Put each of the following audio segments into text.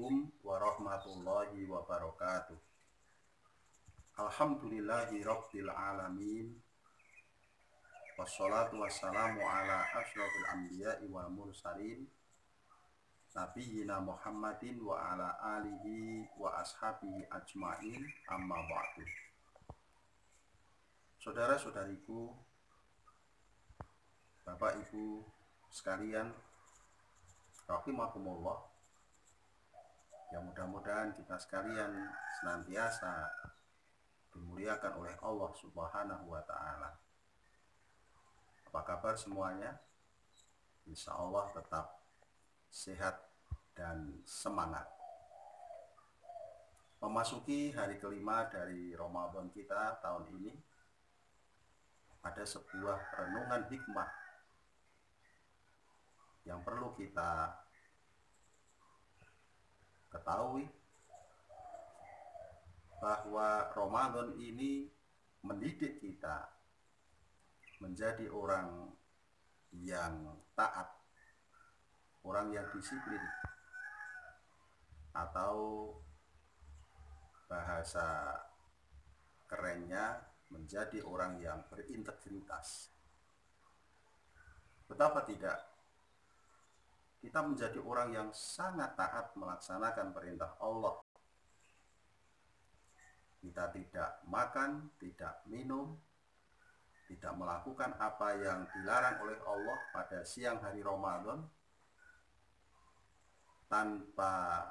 Assalamualaikum warahmatullahi wabarakatuh. Alhamdulillahi rabbil alamin. Wassalatu wassalamu ala asyrafil anbiya'i wal mursalin Nabiyyina Muhammadin wa ala alihi wa ashabihi ajma'in, amma ba'du. Saudara-saudariku, Bapak Ibu sekalian, rahimakumullah, yang mudah-mudahan kita sekalian senantiasa dimuliakan oleh Allah Subhanahu wa Ta'ala. Apa kabar semuanya? Insya Allah tetap sehat dan semangat. Memasuki hari kelima dari Ramadan kita tahun ini, ada sebuah renungan hikmah yang perlu kita ketahui, bahwa Ramadan ini mendidik kita menjadi orang yang taat, orang yang disiplin, atau bahasa kerennya menjadi orang yang berintegritas. Betapa tidak, kita menjadi orang yang sangat taat melaksanakan perintah Allah. Kita tidak makan, tidak minum, tidak melakukan apa yang dilarang oleh Allah pada siang hari Ramadan, tanpa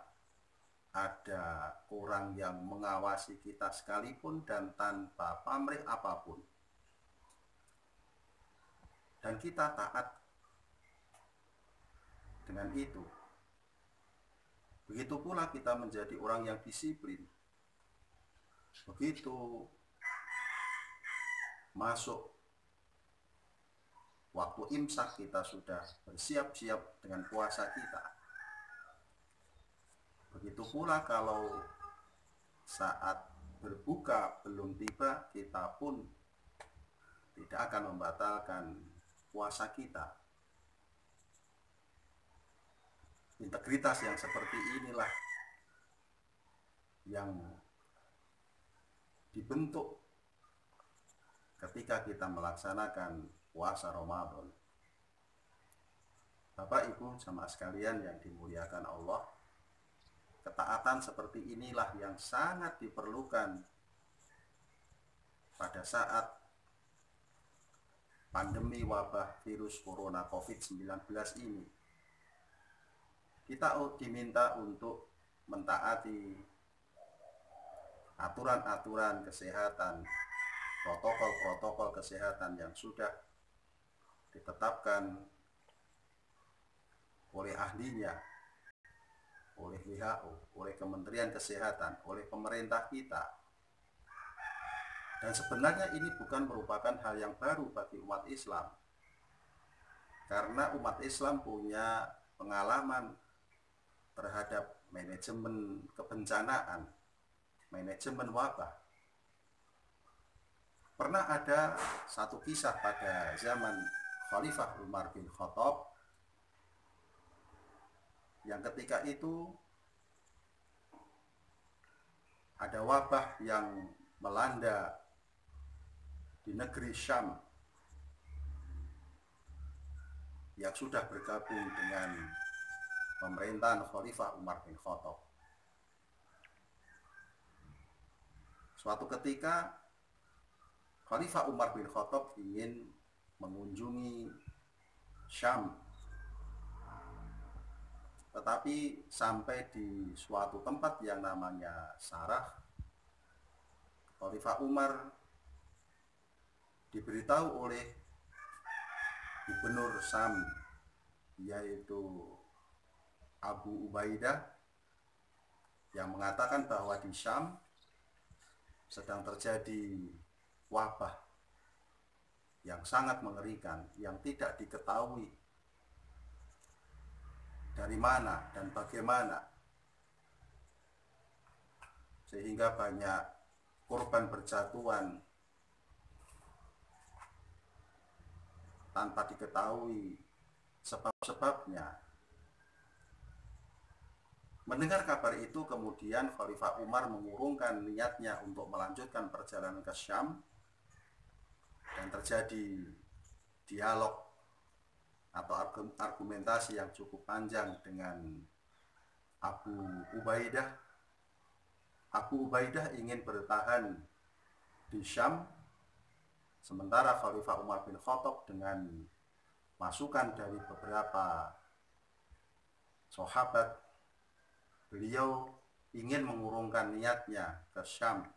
ada orang yang mengawasi kita sekalipun dan tanpa pamrih apapun. Dan kita taat dengan itu. Begitu pula kita menjadi orang yang disiplin. Begitu masuk waktu imsak, kita sudah bersiap-siap dengan puasa kita. Begitu pula kalau saat berbuka belum tiba, kita pun tidak akan membatalkan puasa kita. Integritas yang seperti inilah yang dibentuk ketika kita melaksanakan puasa Ramadan. Bapak Ibu jamaah sekalian yang dimuliakan Allah, ketaatan seperti inilah yang sangat diperlukan pada saat pandemi wabah virus corona COVID-19 ini. Kita diminta untuk mentaati aturan-aturan kesehatan, protokol-protokol kesehatan yang sudah ditetapkan oleh ahlinya, oleh WHO, oleh Kementerian Kesehatan, oleh pemerintah kita. Dan sebenarnya ini bukan merupakan hal yang baru bagi umat Islam, karena umat Islam punya pengalaman terhadap manajemen kebencanaan, manajemen wabah. Pernah ada satu kisah pada zaman Khalifah Umar bin Khattab, yang ketika itu ada wabah yang melanda di negeri Syam yang sudah bergabung dengan pemerintahan Khalifah Umar bin Khattab. Suatu ketika Khalifah Umar bin Khattab ingin mengunjungi Syam, tetapi sampai di suatu tempat yang namanya Sarah, Khalifah Umar diberitahu oleh Gubernur Syam, yaitu Abu Ubaidah, yang mengatakan bahwa di Syam sedang terjadi wabah yang sangat mengerikan, yang tidak diketahui dari mana dan bagaimana, sehingga banyak korban berjatuhan tanpa diketahui sebab-sebabnya. Mendengar kabar itu, kemudian Khalifah Umar mengurungkan niatnya untuk melanjutkan perjalanan ke Syam, dan terjadi dialog atau argumentasi yang cukup panjang dengan Abu Ubaidah. Abu Ubaidah ingin bertahan di Syam, sementara Khalifah Umar bin Khattab dengan masukan dari beberapa sahabat, beliau ingin mengurungkan niatnya ke Syam.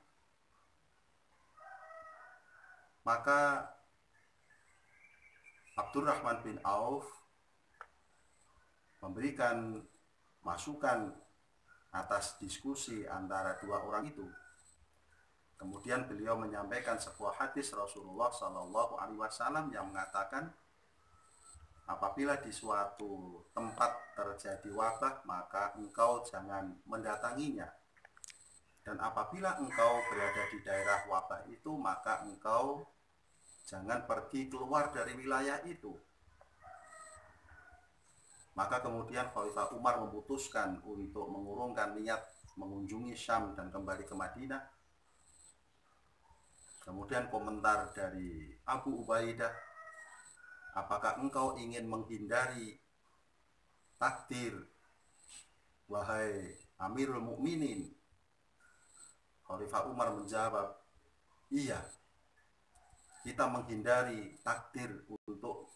Maka Abdurrahman bin Auf memberikan masukan atas diskusi antara dua orang itu. Kemudian beliau menyampaikan sebuah hadis Rasulullah Shallallahu Alaihi Wasallam yang mengatakan, apabila di suatu tempat terjadi wabah, maka engkau jangan mendatanginya. Dan apabila engkau berada di daerah wabah itu, maka engkau jangan pergi keluar dari wilayah itu. Maka kemudian Khalifah Umar memutuskan untuk mengurungkan niat mengunjungi Syam dan kembali ke Madinah. Kemudian komentar dari Abu Ubaidah, apakah engkau ingin menghindari takdir, wahai Amirul Mukminin? Khalifah Umar menjawab, iya, kita menghindari takdir untuk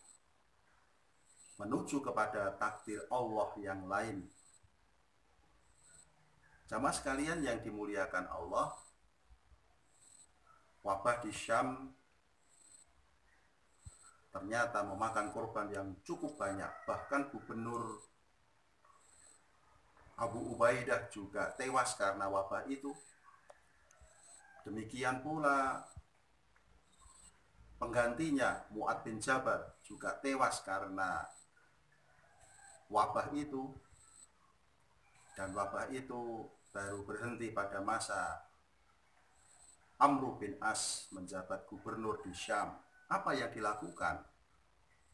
menuju kepada takdir Allah yang lain. Jamaah sekalian yang dimuliakan Allah, wabah di Syam ternyata memakan korban yang cukup banyak. Bahkan gubernur Abu Ubaidah juga tewas karena wabah itu. Demikian pula penggantinya Mu'ad bin Jabal juga tewas karena wabah itu. Dan wabah itu baru berhenti pada masa Amr bin As menjabat gubernur di Syam. Apa yang dilakukan?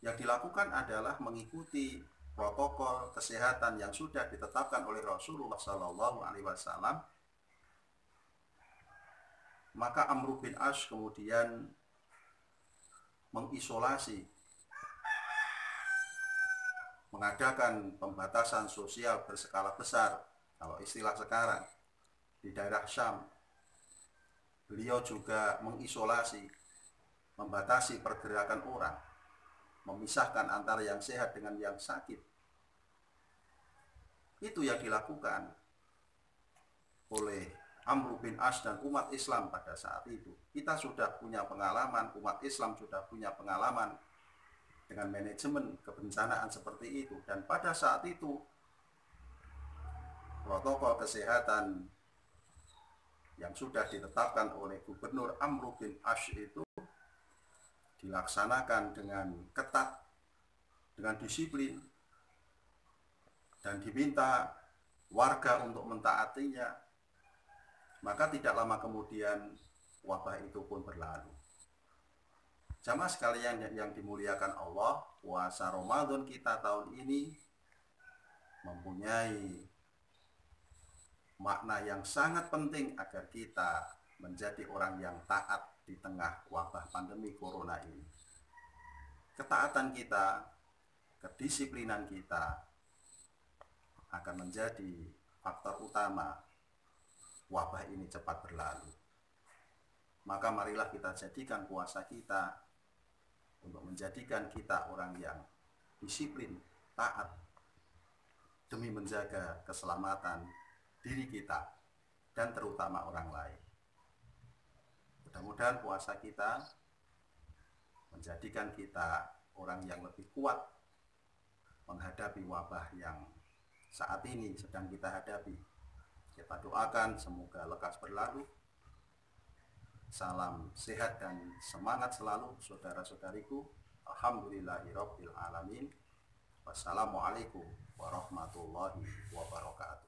Yang dilakukan adalah mengikuti protokol kesehatan yang sudah ditetapkan oleh Rasulullah Shallallahu Alaihi Wasallam. Maka Amr bin As kemudian mengisolasi, mengadakan pembatasan sosial berskala besar, kalau istilah sekarang, di daerah Syam. Beliau juga mengisolasi, membatasi pergerakan orang, memisahkan antara yang sehat dengan yang sakit. Itu yang dilakukan oleh Amr bin As dan umat Islam pada saat itu. Kita sudah punya pengalaman, umat Islam sudah punya pengalaman dengan manajemen kebencanaan seperti itu. Dan pada saat itu protokol kesehatan yang sudah ditetapkan oleh Gubernur Amr bin As itu dilaksanakan dengan ketat, dengan disiplin, dan diminta warga untuk mentaatinya. Maka tidak lama kemudian wabah itu pun berlalu. Jamaah sekalian yang dimuliakan Allah, puasa Ramadan kita tahun ini mempunyai makna yang sangat penting agar kita menjadi orang yang taat di tengah wabah pandemi corona ini. Ketaatan kita, kedisiplinan kita akan menjadi faktor utama wabah ini cepat berlalu. Maka marilah kita jadikan puasa kita untuk menjadikan kita orang yang disiplin, taat, demi menjaga keselamatan diri kita dan terutama orang lain. Mudah-mudahan puasa kita menjadikan kita orang yang lebih kuat menghadapi wabah yang saat ini sedang kita hadapi. Kita doakan semoga lekas berlalu. Salam sehat dan semangat selalu saudara-saudariku. Alhamdulillahirabbil alamin. Wassalamualaikum warahmatullahi wabarakatuh.